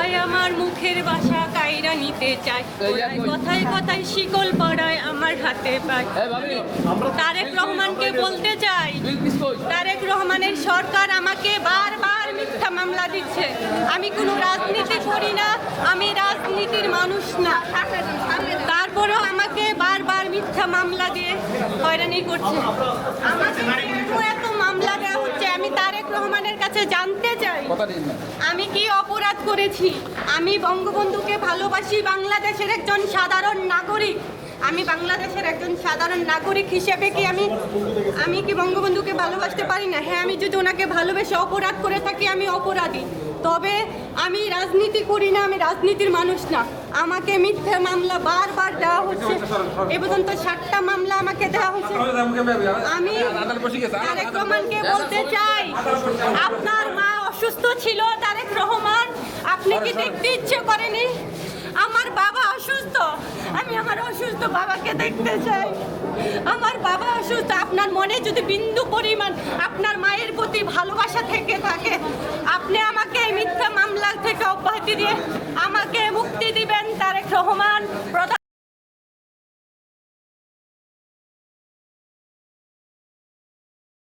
কথায় আমার মুখের বাসা কাইরা নিতে চায়, কথায় কথায় শিকল পড়ায় আমার হাতে পায়। তারেক রহমানকে বলতে চাই, তারেক রহমানের সরকার আমাকে বারবার মিথ্যা মামলা দিচ্ছে। আমি কোনো রাজনীতি করি না, আমি রাজনীতির মানুষ না, তারপরেও আমাকে বারবার মিথ্যা মামলা দিয়ে হয়রানি করছে। আমাকে এত মামলা দেওয়া হচ্ছে, আমি তারেক রহমানের কাছে জানতে চাই আমি কি অপরাধ করেছি। আমি বঙ্গবন্ধুকে ভালোবাসি, বাংলাদেশের একজন সাধারণ নাগরিক। আমি বাংলাদেশের একজন সাধারণ নাগরিক হিসেবে কি আমি কি বঙ্গবন্ধুকে ভালোবাসতে পারি না? হ্যাঁ, আমি যদি ওনাকে ভালোবেসে অপরাধ করে থাকি আমি অপরাধী, তবে আমি রাজনীতি করি না, আমি রাজনীতির মানুষ না। আমাকে মিথ্যা মামলা বারবার দেওয়া হচ্ছে, এ পর্যন্ত 7টা মামলা আমাকে দেওয়া হচ্ছে। আমি তারেক রহমানকে বলতে চাই, আপনার মা অসুস্থ ছিল তারেক রহমান, আপনি কি দেখতে ইচ্ছে করেনি? আমার বাবা অসুস্থ, আমি আমার অসুস্থ বাবাকে দেখতে চাই। আমার বাবা অসুস্থ, আপনার মনে যদি বিন্দু পরিমাণ আপনার মায়ের প্রতি ভালোবাসা থেকে থাকে, আপনি আমাকে এই মিথ্যা মামলা থেকে অব্যাহতি দিয়ে